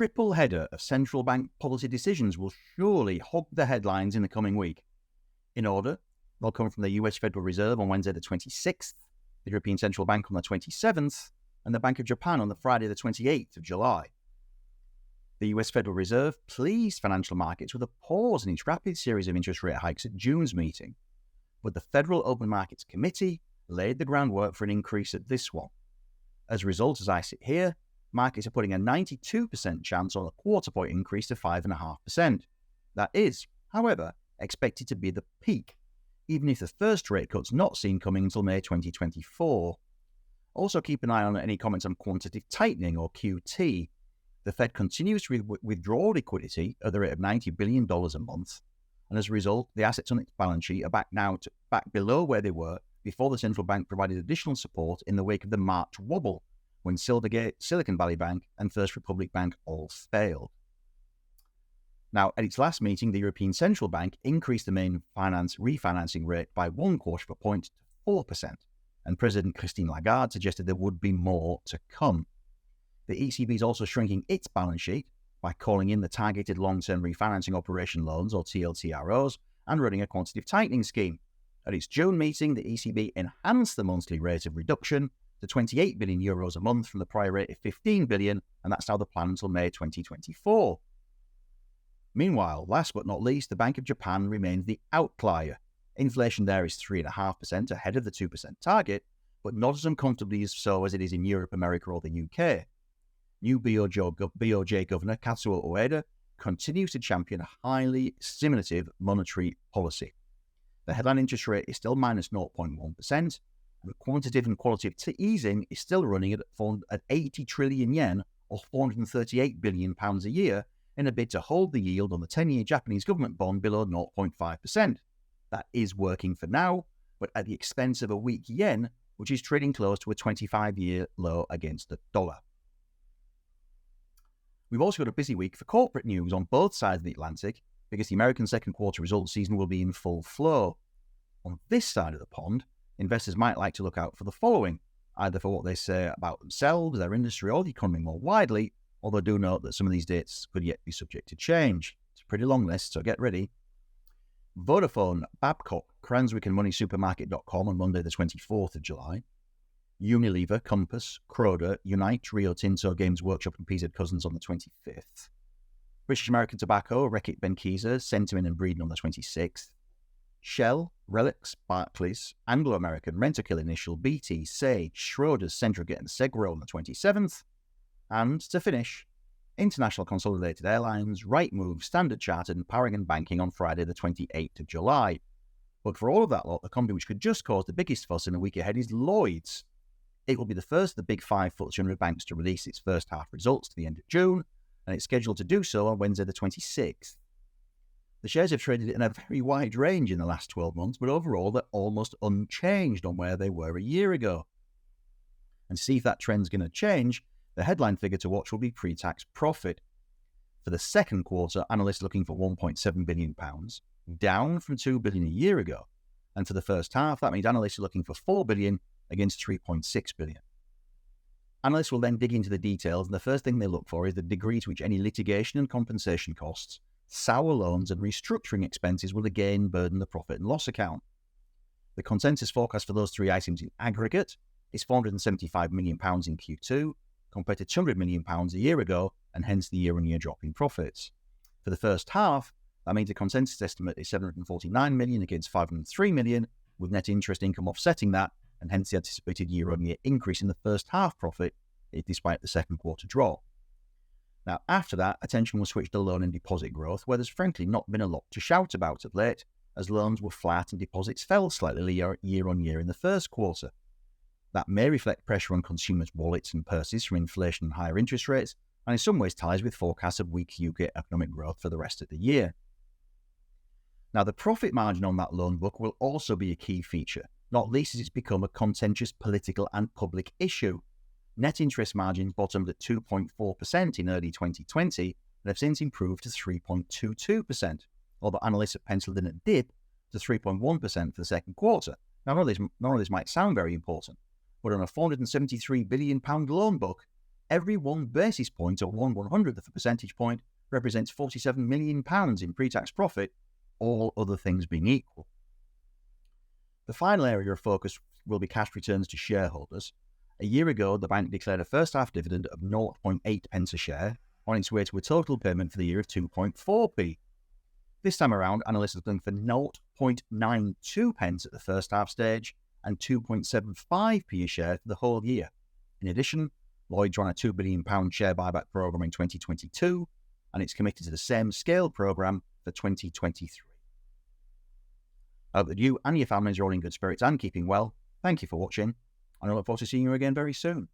triple header of central bank policy decisions will surely hog the headlines in the coming week. In order, they'll come from the US Federal Reserve on Wednesday the 26th, the European Central Bank on the 27th, and the Bank of Japan on the Friday the 28th of July. The US Federal Reserve pleased financial markets with a pause in its rapid series of interest rate hikes at June's meeting, but the Federal Open Markets Committee laid the groundwork for an increase at this one. As a result, as I sit here, markets are putting a 92% chance on a quarter-point increase to 5.5%. That is, however, expected to be the peak, even if the first rate cut's not seen coming until May 2024. Also keep an eye on any comments on quantitative tightening, or QT. The Fed continues to withdraw liquidity at the rate of $90 billion a month, and as a result, the assets on its balance sheet are back below where they were before the central bank provided additional support in the wake of the March wobble, when Silvergate, Silicon Valley Bank, and First Republic Bank all failed. Now, at its last meeting, the European Central Bank increased the main refinancing rate by 1/4 point to 4%, and President Christine Lagarde suggested there would be more to come. The ECB is also shrinking its balance sheet by calling in the Targeted Long-Term Refinancing Operation Loans, or TLTROs, and running a quantitative tightening scheme. At its June meeting, the ECB enhanced the monthly rate of reduction to €28 billion a month from the prior rate of $15 billion, and that's now the plan until May 2024. Meanwhile, last but not least, the Bank of Japan remains the outlier. Inflation there is 3.5% ahead of the 2% target, but not as uncomfortably so as it is in Europe, America, or the UK. New BOJ Governor Kazuo Ueda continues to champion a highly stimulative monetary policy. The headline interest rate is still minus 0.1%, and the quantitative and qualitative easing is still running at 80 trillion yen, or £438 billion a year, in a bid to hold the yield on the 10-year Japanese government bond below 0.5%. That is working for now, but at the expense of a weak yen, which is trading close to a 25-year low against the dollar. We've also got a busy week for corporate news on both sides of the Atlantic, because the American second quarter results season will be in full flow. On this side of the pond, investors might like to look out for the following, either for what they say about themselves, their industry, or the economy more widely, although do note that some of these dates could yet be subject to change. It's a pretty long list, so get ready. Vodafone, Babcock, Cranswick and MoneySupermarket.com on Monday the 24th of July. Unilever, Compass, Croda, Unite, Rio Tinto, Games Workshop and PZ Cussons on the 25th. British American Tobacco, Reckitt Benckiser, Centamin and Breeden on the 26th. Shell, Relics, Barclays, Anglo American, Rentokil Initial, BT, Sage, Schroders, Centrica and Segro on the 27th. And to finish, International Consolidated Airlines, Rightmove, Standard Chartered and Paragon Banking on Friday the 28th of July. But for all of that lot, the company which could just cause the biggest fuss in the week ahead is Lloyds. It will be the first of the big five FTSE 100 banks to release its first half results to the end of June, and it's scheduled to do so on Wednesday the 26th. The shares have traded in a very wide range in the last 12 months, but overall they're almost unchanged on where they were a year ago. And to see if that trend's going to change, the headline figure to watch will be pre-tax profit. For the second quarter, analysts are looking for £1.7 billion, down from $2 billion a year ago. And for the first half, that means analysts are looking for $4 billion against $3.6 billion. Analysts will then dig into the details, and the first thing they look for is the degree to which any litigation and compensation costs, sour loans and restructuring expenses will again burden the profit and loss account. The consensus forecast for those three items in aggregate is £475 million in Q2, compared to £200 million a year ago, and hence the year-on-year drop in profits. For the first half, that means the consensus estimate is £749 million against £503 million, with net interest income offsetting that, and hence the anticipated year-on-year increase in the first half profit, despite the second quarter drop. Now, after that, attention was switched to loan and deposit growth, where there's frankly not been a lot to shout about of late, as loans were flat and deposits fell slightly year-on-year in the first quarter. That may reflect pressure on consumers' wallets and purses from inflation and higher interest rates, and in some ways ties with forecasts of weak UK economic growth for the rest of the year. Now, the profit margin on that loan book will also be a key feature, not least as it's become a contentious political and public issue. Net interest margins bottomed at 2.4% in early 2020 and have since improved to 3.22%, although analysts have penciled in a dip to 3.1% for the second quarter. Now, none of this might sound very important, but on a £473 billion loan book, Every 1 basis point, or 1/100th of a percentage point, represents £47 million in pre-tax profit, all other things being equal. The final area of focus will be cash returns to shareholders. A year ago, the bank declared a first-half dividend of 0.8 pence a share, on its way to a total payment for the year of 2.4p. This time around, analysts are looking for 0.92 pence at the first-half stage and 2.75p a share for the whole year. In addition, Lloyds ran a £2 billion share buyback programme in 2022, and it's committed to the same scale programme for 2023. I hope that you and your families are all in good spirits and keeping well. Thank you for watching, and I look forward to seeing you again very soon.